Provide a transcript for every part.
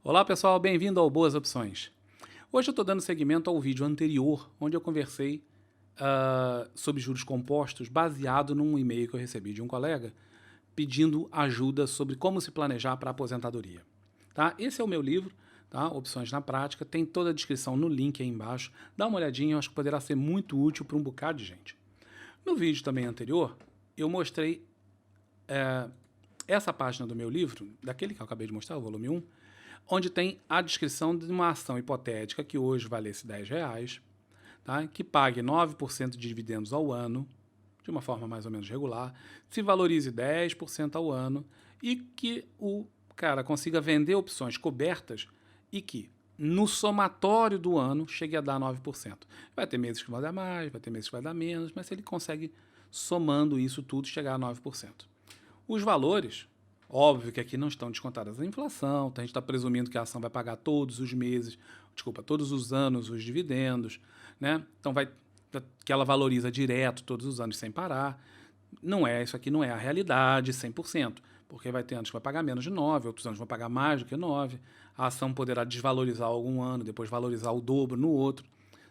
Olá pessoal, bem-vindo ao Boas Opções. Hoje eu estou dando seguimento ao vídeo anterior, onde eu conversei sobre juros compostos, baseado num e-mail que eu recebi de um colega pedindo ajuda sobre como se planejar para a aposentadoria. Tá? Esse é o meu livro, tá? Opções na Prática, tem toda a descrição no link aí embaixo. Dá uma olhadinha, eu acho que poderá ser muito útil para um bocado de gente. No vídeo também anterior, eu mostrei essa página do meu livro, daquele que eu acabei de mostrar, o volume 1, onde tem a descrição de uma ação hipotética que hoje valesse R$ 10, tá? Que pague 9% de dividendos ao ano, de uma forma mais ou menos regular, se valorize 10% ao ano e que o cara consiga vender opções cobertas e que no somatório do ano chegue a dar 9%. Vai ter meses que vai dar mais, vai ter meses que vai dar menos, mas se ele consegue, somando isso tudo, chegar a 9%. Os valores, óbvio que aqui não estão descontadas a inflação, então a gente está presumindo que a ação vai pagar todos os meses, todos os anos os dividendos, né? Então que ela valoriza direto todos os anos sem parar. Isso aqui não é a realidade 100%, porque vai ter anos que vai pagar menos de 9, outros anos vão pagar mais do que 9. A ação poderá desvalorizar algum ano, depois valorizar o dobro no outro,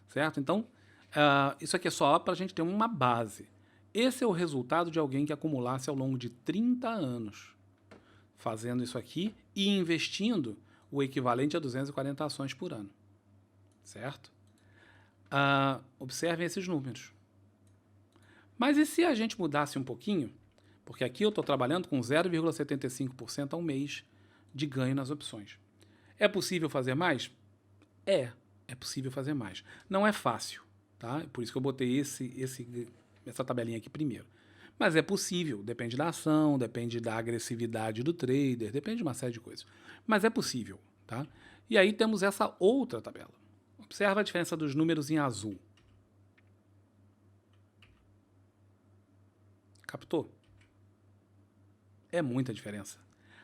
certo? Então, isso aqui é só para a gente ter uma base. Esse é o resultado de alguém que acumulasse ao longo de 30 anos fazendo isso aqui e investindo o equivalente a 240 ações por ano, certo? Observem esses números. Mas e se a gente mudasse um pouquinho? Porque aqui eu estou trabalhando com 0,75% ao mês de ganho nas opções. É possível fazer mais? É possível fazer mais. Não é fácil, tá? Por isso que eu botei essa tabelinha aqui primeiro. Mas é possível, depende da ação, depende da agressividade do trader, depende de uma série de coisas. Mas é possível, tá? E aí temos essa outra tabela. Observa a diferença dos números em azul. Captou? É muita diferença.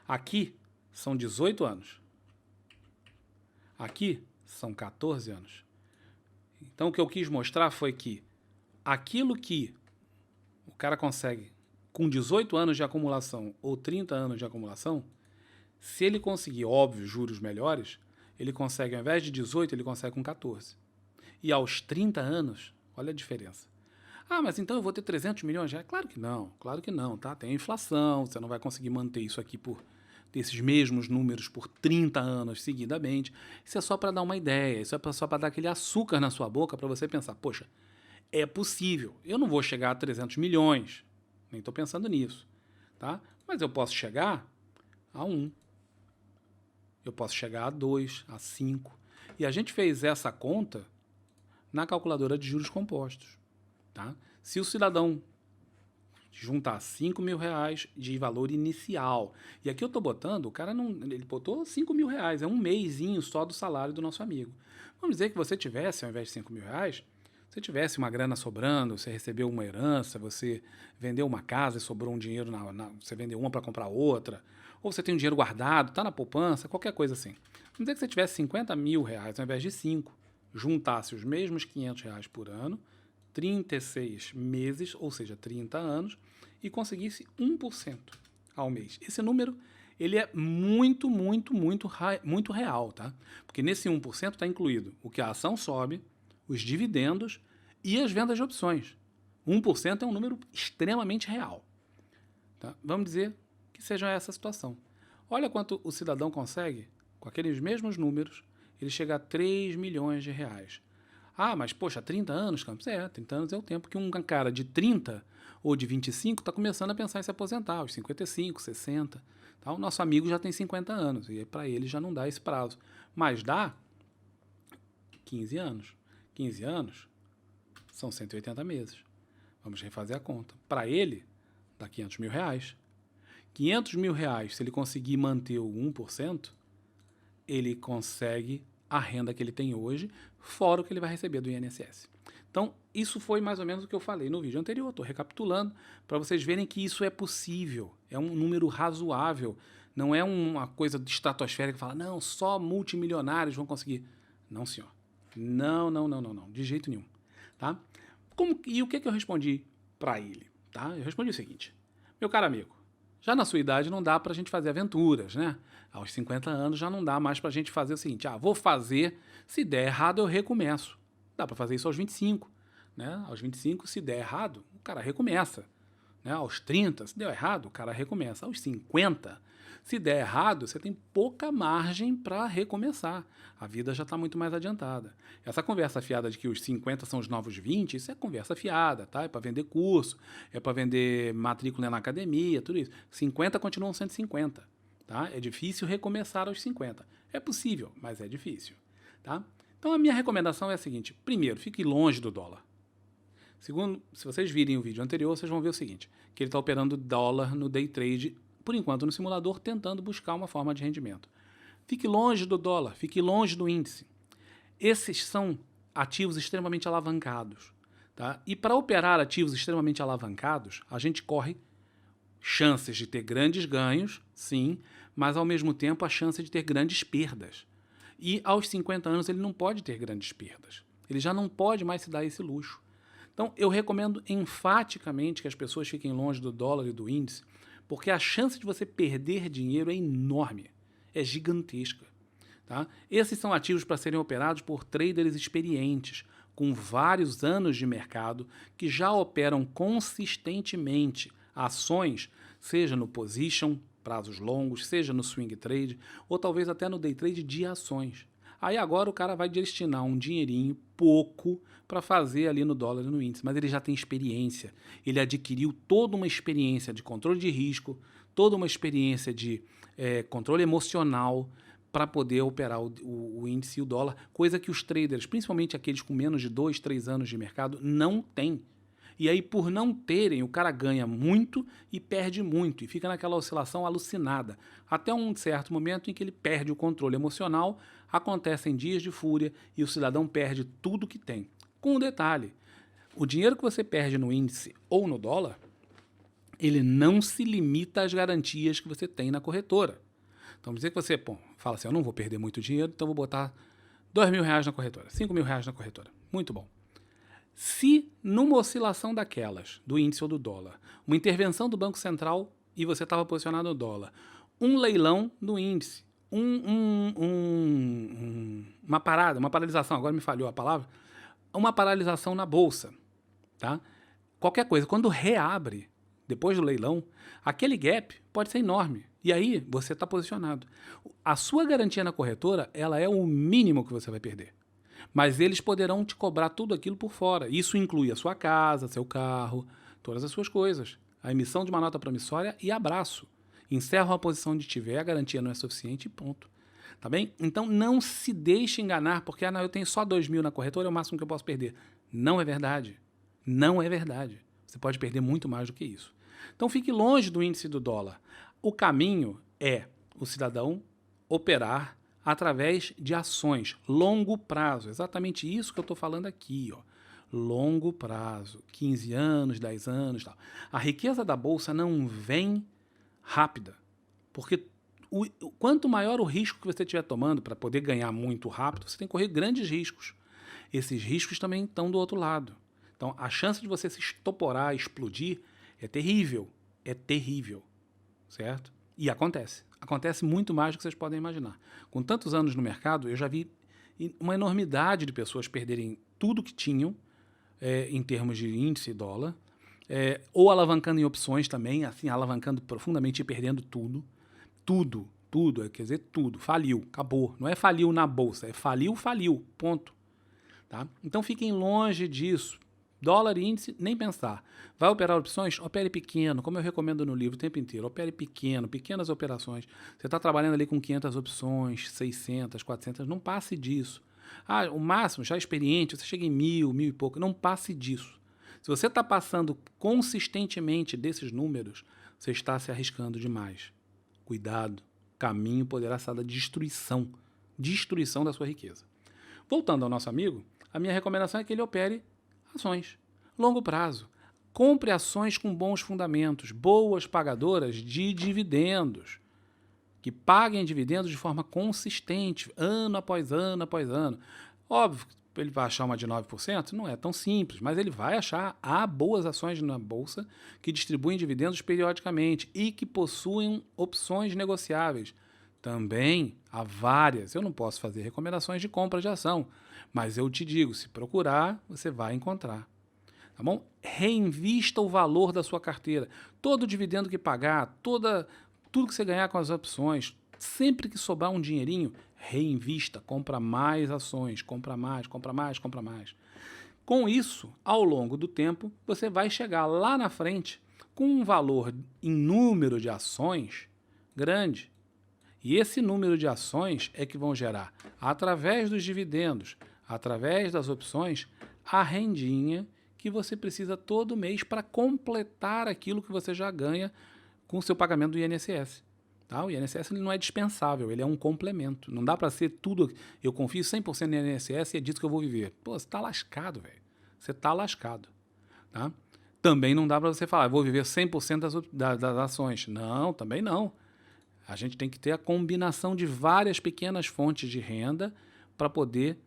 Aqui são 18 anos. Aqui são 14 anos. Então o que eu quis mostrar foi que aquilo que o cara consegue com 18 anos de acumulação ou 30 anos de acumulação, se ele conseguir, óbvio, juros melhores, ele consegue, ao invés de 18, ele consegue com 14. E aos 30 anos, olha a diferença. Ah, mas então eu vou ter 300 milhões já? Claro que não, tá? Tem a inflação, você não vai conseguir manter isso aqui esses mesmos números por 30 anos seguidamente. Isso é só para dar uma ideia, isso é só para dar aquele açúcar na sua boca para você pensar, poxa, é possível. Eu não vou chegar a 300 milhões, nem estou pensando nisso, tá? Mas eu posso chegar a 1, eu posso chegar a 2, a 5. E a gente fez essa conta na calculadora de juros compostos, tá? Se o cidadão juntar R$ 5.000 de valor inicial, e aqui eu estou botando, o cara não, ele botou R$ 5.000, é um mêsinho só do salário do nosso amigo. Vamos dizer que você tivesse, ao invés de R$ 5.000, você tivesse uma grana sobrando, você recebeu uma herança, você vendeu uma casa e sobrou um dinheiro, você vendeu uma para comprar outra, ou você tem um dinheiro guardado, está na poupança, qualquer coisa assim. Vamos dizer que você tivesse R$ 50.000 ao invés de 5, juntasse os mesmos R$ 500 por ano, 36 meses, ou seja, 30 anos, e conseguisse 1% ao mês. Esse número ele é muito, muito, muito real, tá? Porque nesse 1% está incluído o que a ação sobe, os dividendos e as vendas de opções. 1% é um número extremamente real. Tá? Vamos dizer que seja essa a situação. Olha quanto o cidadão consegue, com aqueles mesmos números, ele chega a 3 milhões de reais. Ah, mas poxa, 30 anos, Campos? 30 anos é o tempo que um cara de 30 ou de 25 está começando a pensar em se aposentar, aos 55, 60. Tá? O nosso amigo já tem 50 anos e para ele já não dá esse prazo. Mas dá 15 anos. 15 anos são 180 meses. Vamos refazer a conta. Para ele, dá R$ 500.000. R$ 500.000, se ele conseguir manter o 1%, ele consegue a renda que ele tem hoje, fora o que ele vai receber do INSS. Então, isso foi mais ou menos o que eu falei no vídeo anterior. Estou recapitulando para vocês verem que isso é possível. É um número razoável. Não é uma coisa estratosférica que fala, não, só multimilionários vão conseguir. Não, senhor. Não, não, não, não, não. De jeito nenhum. Tá? E o que eu respondi para ele? Tá? Eu respondi o seguinte. Meu caro amigo, Já na sua idade não dá para a gente fazer aventuras, né? Aos 50 anos já não dá mais para a gente fazer o seguinte, vou fazer, se der errado eu recomeço. Dá para fazer isso aos 25, né? Aos 25, se der errado, o cara recomeça. Né? Aos 30, se deu errado, o cara recomeça. Aos 50, se der errado, você tem pouca margem para recomeçar. A vida já está muito mais adiantada. Essa conversa fiada de que os 50 são os novos 20, isso é conversa fiada, tá? É para vender curso, é para vender matrícula na academia, tudo isso. 50 continuam sendo 50, tá? É difícil recomeçar aos 50. É possível, mas é difícil, tá? Então a minha recomendação é a seguinte: primeiro, fique longe do dólar. Segundo, se vocês virem o vídeo anterior, vocês vão ver o seguinte, que ele está operando dólar no day trade, por enquanto no simulador, tentando buscar uma forma de rendimento. Fique longe do dólar, fique longe do índice. Esses são ativos extremamente alavancados. Tá? E para operar ativos extremamente alavancados, a gente corre chances de ter grandes ganhos, sim, mas ao mesmo tempo a chance de ter grandes perdas. E aos 50 anos ele não pode ter grandes perdas. Ele já não pode mais se dar esse luxo. Então, eu recomendo enfaticamente que as pessoas fiquem longe do dólar e do índice, porque a chance de você perder dinheiro é enorme, é gigantesca. Tá? Esses são ativos para serem operados por traders experientes, com vários anos de mercado, que já operam consistentemente ações, seja no position, prazos longos, seja no swing trade, ou talvez até no day trade de ações. Aí agora o cara vai destinar um dinheirinho, pouco, para fazer ali no dólar e no índice, mas ele já tem experiência. Ele adquiriu toda uma experiência de controle de risco, toda uma experiência de controle emocional para poder operar o índice e o dólar, coisa que os traders, principalmente aqueles com menos de 2, 3 anos de mercado, não têm. E aí, por não terem, o cara ganha muito e perde muito, e fica naquela oscilação alucinada, até um certo momento em que ele perde o controle emocional, acontecem dias de fúria e o cidadão perde tudo que tem. Com um detalhe, o dinheiro que você perde no índice ou no dólar, ele não se limita às garantias que você tem na corretora. Então, dizer que você fala assim, eu não vou perder muito dinheiro, então vou botar R$2.000 na corretora, R$5.000 na corretora. Muito bom. Se numa oscilação daquelas, do índice ou do dólar, uma intervenção do Banco Central e você estava posicionado no dólar, um leilão no índice, uma paralisação, agora me falhou a palavra, uma paralisação na bolsa, tá? Qualquer coisa, quando reabre, depois do leilão, aquele gap pode ser enorme. E aí você está posicionado. A sua garantia na corretora, ela é o mínimo que você vai perder. Mas eles poderão te cobrar tudo aquilo por fora. Isso inclui a sua casa, seu carro, todas as suas coisas. A emissão de uma nota promissória e abraço. Encerro a posição onde tiver, a garantia não é suficiente e ponto. Tá bem? Então não se deixe enganar, porque eu tenho só 2.000 na corretora, é o máximo que eu posso perder. Não é verdade. Não é verdade. Você pode perder muito mais do que isso. Então fique longe do índice do dólar. O caminho é o cidadão operar através de ações, longo prazo, exatamente isso que eu estou falando aqui, ó. Longo prazo, 15 anos, 10 anos, tal. A riqueza da bolsa não vem rápida, porque quanto maior o risco que você estiver tomando para poder ganhar muito rápido, você tem que correr grandes riscos. Esses riscos também estão do outro lado. Então, a chance de você se estoporar, explodir, é terrível, certo? E acontece. Acontece muito mais do que vocês podem imaginar. Com tantos anos no mercado, eu já vi uma enormidade de pessoas perderem tudo que tinham em termos de índice e dólar, ou alavancando em opções também, assim, alavancando profundamente e perdendo tudo. Tudo, quer dizer, tudo. Faliu, acabou. Não é faliu na bolsa, é faliu, ponto. Tá? Então fiquem longe disso. Dólar e índice, nem pensar. Vai operar opções? Opere pequeno, como eu recomendo no livro o tempo inteiro. Opere pequeno, pequenas operações. Você está trabalhando ali com 500 opções, 600, 400, não passe disso. O máximo, já experiente, você chega em 1.000 e pouco, não passe disso. Se você está passando consistentemente desses números, você está se arriscando demais. Cuidado, o caminho poderá ser da destruição da sua riqueza. Voltando ao nosso amigo, a minha recomendação é que ele opere ações, longo prazo. Compre ações com bons fundamentos, boas pagadoras de dividendos, que paguem dividendos de forma consistente, ano após ano após ano. Óbvio, ele vai achar uma de 9%? Não é tão simples, mas ele vai achar. Há boas ações na Bolsa que distribuem dividendos periodicamente e que possuem opções negociáveis. Também há várias. Eu não posso fazer recomendações de compra de ação, mas eu te digo, se procurar, você vai encontrar. Tá bom? Reinvista o valor da sua carteira. Todo dividendo que pagar, tudo que você ganhar com as opções, sempre que sobrar um dinheirinho, reinvista, compra mais ações, compra mais, compra mais, compra mais. Com isso, ao longo do tempo, você vai chegar lá na frente com um valor em número de ações grande. E esse número de ações é que vão gerar, através dos dividendos, através das opções, a rendinha que você precisa todo mês para completar aquilo que você já ganha com o seu pagamento do INSS. Tá? O INSS ele não é dispensável, ele é um complemento. Não dá para ser tudo. Eu confio 100% no INSS e é disso que eu vou viver. Pô, você está lascado, velho. Você está lascado. Tá? Também não dá para você falar, vou viver 100% das ações. Não, também não. A gente tem que ter a combinação de várias pequenas fontes de renda para poder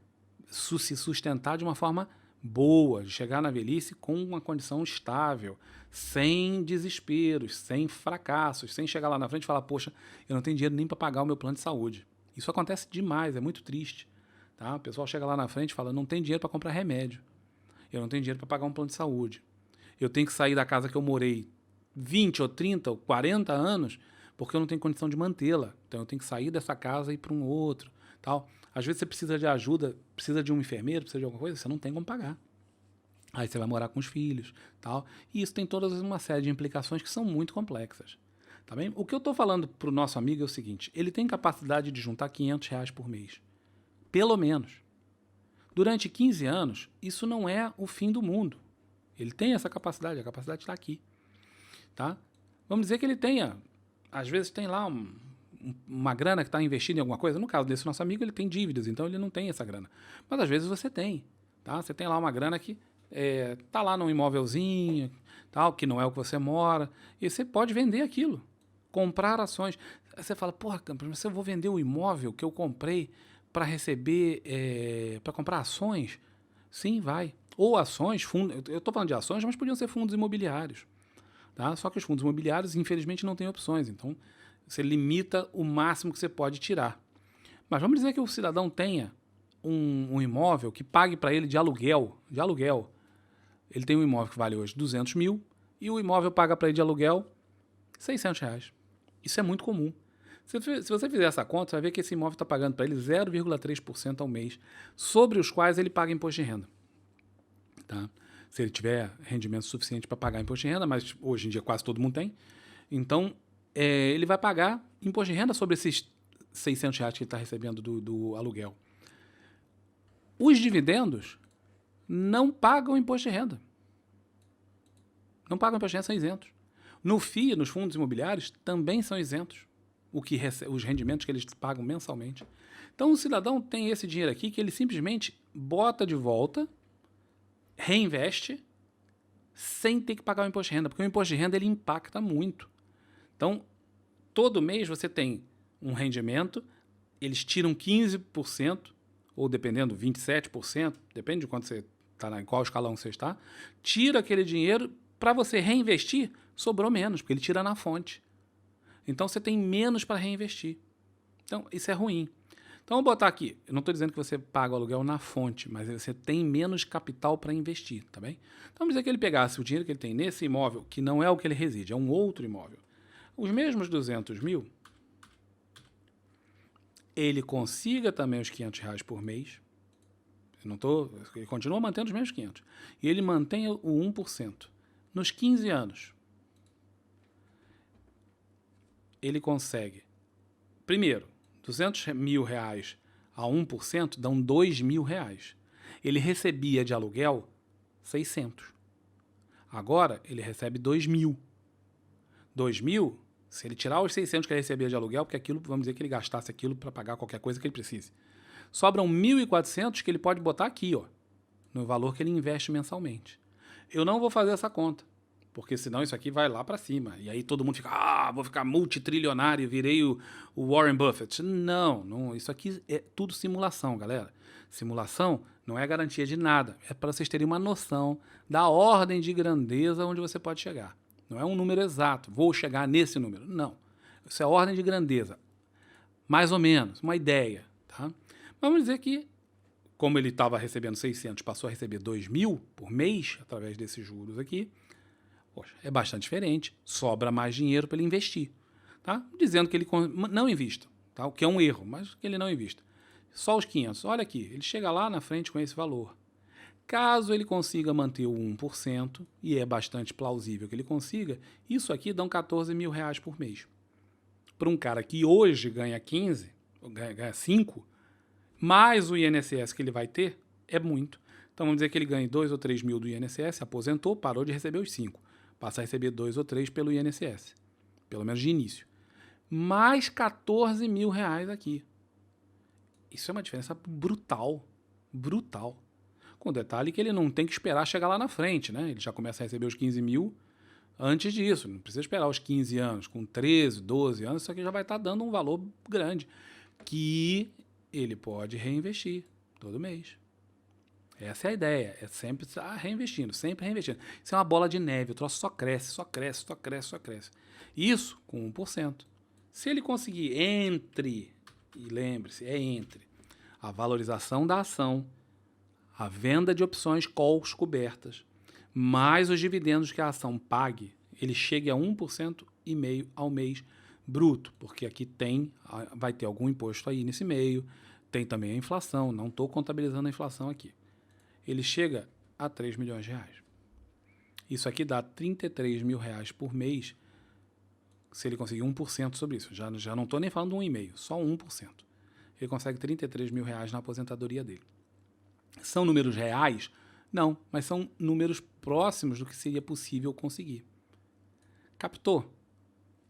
se sustentar de uma forma boa, de chegar na velhice com uma condição estável, sem desesperos, sem fracassos, sem chegar lá na frente e falar, poxa, eu não tenho dinheiro nem para pagar o meu plano de saúde. Isso acontece demais, é muito triste. Tá? O pessoal chega lá na frente e fala, não tem dinheiro para comprar remédio, eu não tenho dinheiro para pagar um plano de saúde, eu tenho que sair da casa que eu morei 20 ou 30 ou 40 anos porque eu não tenho condição de mantê-la. Então eu tenho que sair dessa casa e ir para um outro. Tal. Às vezes você precisa de ajuda, precisa de um enfermeiro, precisa de alguma coisa, você não tem como pagar. Aí você vai morar com os filhos. Tal. E isso tem toda uma série de implicações que são muito complexas. Tá bem? O que eu estou falando para o nosso amigo é o seguinte, ele tem capacidade de juntar R$500 por mês. Pelo menos. Durante 15 anos, isso não é o fim do mundo. Ele tem essa capacidade, a capacidade está aqui. Tá? Vamos dizer que ele tenha, às vezes tem lá uma grana que está investida em alguma coisa. No caso desse nosso amigo, ele tem dívidas, então ele não tem essa grana. Mas às vezes você tem. Tá? Você tem lá uma grana que está lá num imóvelzinho, tal, que não é o que você mora, e você pode vender aquilo, comprar ações. Você fala, porra, mas eu vou vender o imóvel que eu comprei para receber, para comprar ações? Sim, vai. Ou ações, fundos. Eu estou falando de ações, mas podiam ser fundos imobiliários. Tá? Só que os fundos imobiliários, infelizmente, não têm opções. Então, você limita o máximo que você pode tirar. Mas vamos dizer que o cidadão tenha um imóvel que pague para ele de aluguel. Ele tem um imóvel que vale hoje 200 mil e o imóvel paga para ele de aluguel R$600. Isso é muito comum. Se você fizer essa conta, você vai ver que esse imóvel está pagando para ele 0,3% ao mês, sobre os quais ele paga imposto de renda. Tá? Se ele tiver rendimento suficiente para pagar imposto de renda, mas hoje em dia quase todo mundo tem, então ele vai pagar imposto de renda sobre esses R$600 que ele está recebendo do aluguel. Os dividendos não pagam imposto de renda. Não pagam imposto de renda, são isentos. No FII, nos fundos imobiliários, também são isentos os rendimentos que eles pagam mensalmente. Então o cidadão tem esse dinheiro aqui que ele simplesmente bota de volta, reinveste, sem ter que pagar o imposto de renda, porque o imposto de renda ele impacta muito. Então, todo mês você tem um rendimento, eles tiram 15%, ou dependendo, 27%, depende de quanto você está, em qual escalão você está, tira aquele dinheiro para você reinvestir, sobrou menos, porque ele tira na fonte. Então, você tem menos para reinvestir. Então, isso é ruim. Então, vou botar aqui, eu não estou dizendo que você paga o aluguel na fonte, mas você tem menos capital para investir, tá bem? Então, vamos dizer que ele pegasse o dinheiro que ele tem nesse imóvel, que não é o que ele reside, é um outro imóvel. Os mesmos 200 mil, ele consiga também os R$500 por mês, ele continua mantendo os mesmos 500, e ele mantém o 1%. Nos 15 anos, ele consegue, primeiro, R$200 mil a 1% dão R$2.000. Ele recebia de aluguel 600. Agora, ele recebe 2.000. 2.000, se ele tirar os 600 que ele recebia de aluguel, porque aquilo, vamos dizer que ele gastasse aquilo para pagar qualquer coisa que ele precise. Sobram 1.400 que ele pode botar aqui, ó, no valor que ele investe mensalmente. Eu não vou fazer essa conta, porque senão isso aqui vai lá para cima. E aí todo mundo fica, vou ficar multitrilionário, virei o Warren Buffett. Não, isso aqui é tudo simulação, galera. Simulação Não é garantia de nada. É para vocês terem uma noção da ordem de grandeza onde você pode chegar. Não é um número exato. Vou chegar nesse número. Não. Isso é ordem de grandeza. Mais ou menos. Uma ideia. Tá? Vamos dizer que, como ele estava recebendo 600, passou a receber 2.000 por mês, através desses juros aqui, poxa, é bastante diferente. Sobra mais dinheiro para ele investir. Tá? Dizendo que ele não invista. Tá? O que é um erro, mas que ele não invista. Só os 500. Olha aqui, ele chega lá na frente com esse valor. Caso ele consiga manter o 1%, e é bastante plausível que ele consiga, isso aqui dá 14 mil reais por mês. Para um cara que hoje ganha 15, ganha 5, mais o INSS que ele vai ter, é muito. Então vamos dizer que ele ganha 2 ou 3 mil do INSS, aposentou, parou de receber os 5. Passa a receber 2 ou 3 pelo INSS, pelo menos de início. Mais 14 mil reais aqui. Isso é uma diferença brutal, brutal. Com o detalhe que ele não tem que esperar chegar lá na frente, né? Ele já começa a receber os 15 mil antes disso. Não precisa esperar os 15 anos. Com 13, 12 anos, isso aqui já vai estar dando um valor grande que ele pode reinvestir todo mês. Essa é a ideia. É sempre estar reinvestindo, sempre reinvestindo. Isso é uma bola de neve. O troço só cresce, só cresce, só cresce, só cresce. Isso com 1%. Se ele conseguir e lembre-se, é entre a valorização da ação, a venda de opções calls cobertas, mais os dividendos que a ação pague, ele chegue a 1,5% ao mês bruto, porque aqui vai ter algum imposto aí nesse meio, tem também a inflação, não estou contabilizando a inflação aqui. Ele chega a 3 milhões de reais. Isso aqui dá 33 mil reais por mês, se ele conseguir 1% sobre isso. Já não estou nem falando de 1,5%, só 1%. Ele consegue 33 mil reais na aposentadoria dele. São números reais? Não, mas são números próximos do que seria possível conseguir. Captou?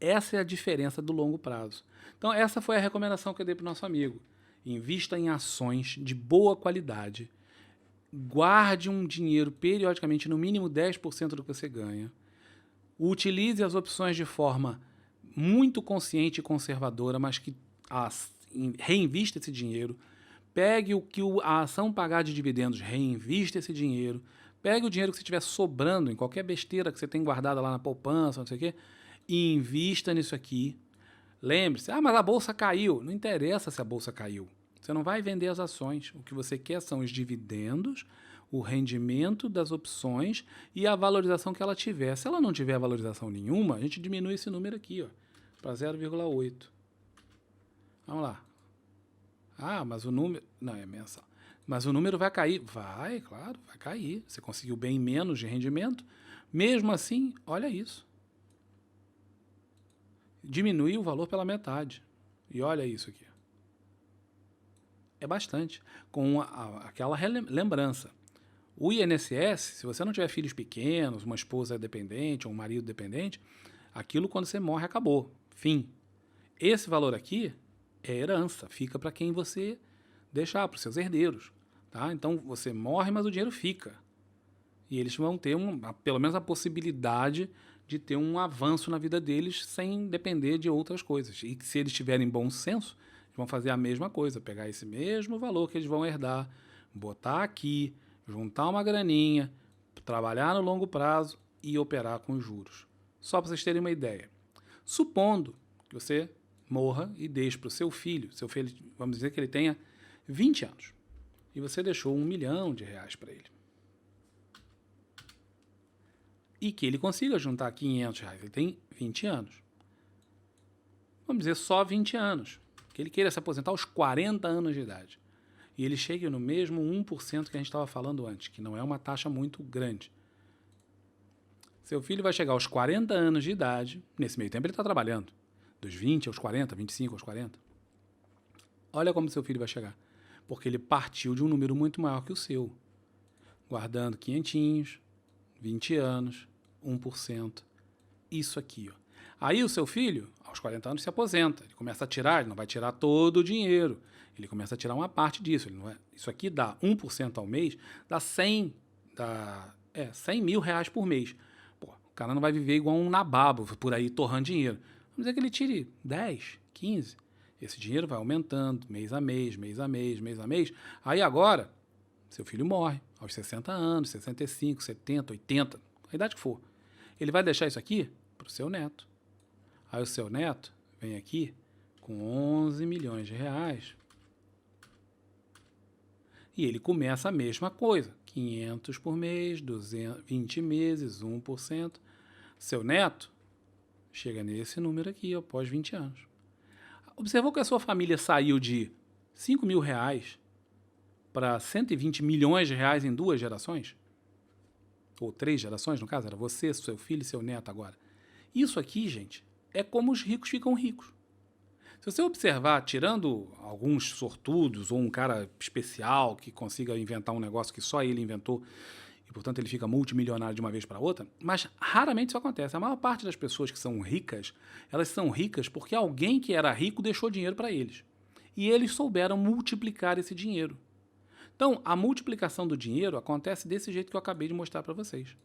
Essa é a diferença do longo prazo. Então, essa foi a recomendação que eu dei para o nosso amigo. Invista em ações de boa qualidade. Guarde um dinheiro periodicamente, no mínimo 10% do que você ganha. Utilize as opções de forma muito consciente e conservadora, mas que reinvista esse dinheiro. Pegue o que a ação pagar de dividendos, reinvista esse dinheiro. Pegue o dinheiro que você tiver sobrando em qualquer besteira que você tem guardada lá na poupança, não sei o quê, e invista nisso aqui. Lembre-se, mas a bolsa caiu. Não interessa se a bolsa caiu. Você não vai vender as ações. O que você quer são os dividendos, o rendimento das opções e a valorização que ela tiver. Se ela não tiver valorização nenhuma, a gente diminui esse número aqui, para 0,8. Vamos lá. Mas o número... Não, é mensal. Mas o número vai cair. Vai, claro, vai cair. Você conseguiu bem menos de rendimento. Mesmo assim, olha isso. Diminuiu o valor pela metade. E olha isso aqui. É bastante. Com aquela lembrança. O INSS, se você não tiver filhos pequenos, uma esposa dependente ou um marido dependente, aquilo quando você morre acabou. Fim. Esse valor aqui é herança, fica para quem você deixar, para os seus herdeiros. Tá? Então você morre, mas o dinheiro fica. E eles vão ter pelo menos a possibilidade de ter um avanço na vida deles sem depender de outras coisas. E se eles tiverem bom senso, eles vão fazer a mesma coisa, pegar esse mesmo valor que eles vão herdar, botar aqui, juntar uma graninha, trabalhar no longo prazo e operar com juros. Só para vocês terem uma ideia. Supondo que você morra e deixe para o seu filho, vamos dizer que ele tenha 20 anos, e você deixou 1 milhão de reais para ele. E que ele consiga juntar 500 reais, ele tem 20 anos. Vamos dizer só 20 anos, que ele queira se aposentar aos 40 anos de idade. E ele chegue no mesmo 1% que a gente estava falando antes, que não é uma taxa muito grande. Seu filho vai chegar aos 40 anos de idade, nesse meio tempo ele está trabalhando, dos 20 aos 40, 25 aos 40. Olha como seu filho vai chegar. Porque ele partiu de um número muito maior que o seu. Guardando 500, 20 anos, 1%. Isso aqui. Aí o seu filho, aos 40 anos, se aposenta. Ele começa a tirar, ele não vai tirar todo o dinheiro. Ele começa a tirar uma parte disso. Isso aqui dá 1% ao mês, dá 100 mil reais por mês. Pô, o cara não vai viver igual um nababo por aí torrando dinheiro. Vamos dizer que ele tire 10, 15. Esse dinheiro vai aumentando mês a mês, mês a mês, mês a mês. Aí agora, Seu filho morre aos 60 anos, 65, 70, 80, a idade que for. Ele vai deixar isso aqui para o seu neto. Aí o seu neto vem aqui com 11 milhões de reais. E ele começa a mesma coisa, 500 por mês, 220 meses, 1%. Seu neto chega nesse número aqui, após 20 anos. Observou que a sua família saiu de 5 mil reais para 120 milhões de reais em 2 gerações? Ou 3 gerações, no caso, era você, seu filho e seu neto agora. Isso aqui, gente, é como os ricos ficam ricos. Se você observar, tirando alguns sortudos ou um cara especial que consiga inventar um negócio que só ele inventou e, portanto, ele fica multimilionário de uma vez para outra, mas raramente isso acontece. A maior parte das pessoas que são ricas, elas são ricas porque alguém que era rico deixou dinheiro para eles. E eles souberam multiplicar esse dinheiro. Então, a multiplicação do dinheiro acontece desse jeito que eu acabei de mostrar para vocês.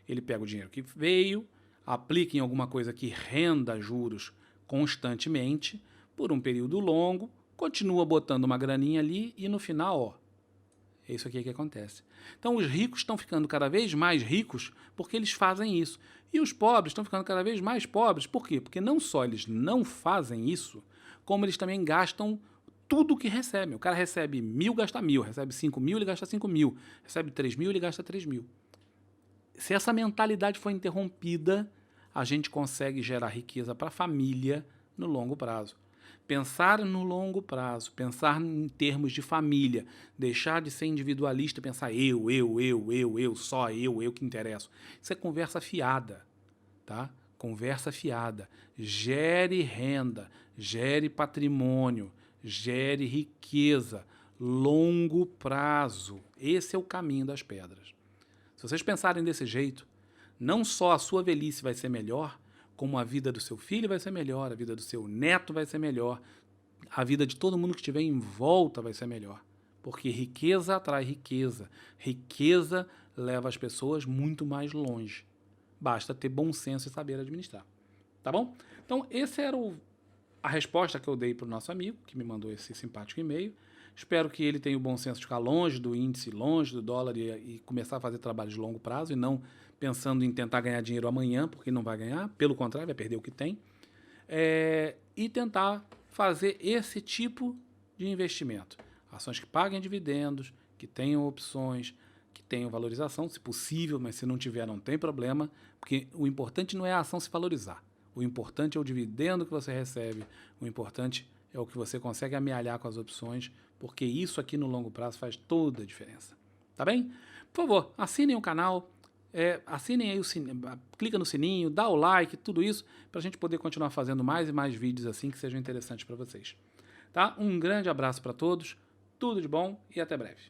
Ele pega o dinheiro que veio, aplica em alguma coisa que renda juros constantemente, por um período longo, continua botando uma graninha ali e no final, ó, é isso aqui que acontece. Então, os ricos estão ficando cada vez mais ricos porque eles fazem isso. E os pobres estão ficando cada vez mais pobres. Por quê? Porque não só eles não fazem isso, como eles também gastam tudo que recebem. O cara recebe 1.000, gasta 1.000. Recebe 5.000, ele gasta 5.000. Recebe 3.000, ele gasta 3.000. Se essa mentalidade for interrompida, a gente consegue gerar riqueza para a família no longo prazo. Pensar no longo prazo, pensar em termos de família, deixar de ser individualista, pensar eu, só eu que interesso. Isso é conversa fiada, tá? Conversa fiada. Gere renda, gere patrimônio, gere riqueza, longo prazo. Esse é o caminho das pedras. Se vocês pensarem desse jeito, não só a sua velhice vai ser melhor, como a vida do seu filho vai ser melhor, a vida do seu neto vai ser melhor, a vida de todo mundo que estiver em volta vai ser melhor. Porque riqueza atrai riqueza. Riqueza leva as pessoas muito mais longe. Basta ter bom senso e saber administrar. Tá bom? Então, essa era a resposta que eu dei para o nosso amigo, que me mandou esse simpático e-mail. Espero que ele tenha o bom senso de ficar longe do índice, longe do dólar e começar a fazer trabalho de longo prazo e não pensando em tentar ganhar dinheiro amanhã, porque não vai ganhar, pelo contrário, vai perder o que tem. E tentar fazer esse tipo de investimento. Ações que paguem dividendos, que tenham opções, que tenham valorização, se possível, mas se não tiver não tem problema, porque o importante não é a ação se valorizar. O importante é o dividendo que você recebe, o importante é o que você consegue amealhar com as opções, porque isso aqui no longo prazo faz toda a diferença. Tá bem? Por favor, assinem o canal, assinem aí o sininho, clica no sininho, dá o like, tudo isso, para a gente poder continuar fazendo mais e mais vídeos assim que sejam interessantes para vocês. Tá? Um grande abraço para todos, tudo de bom e até breve.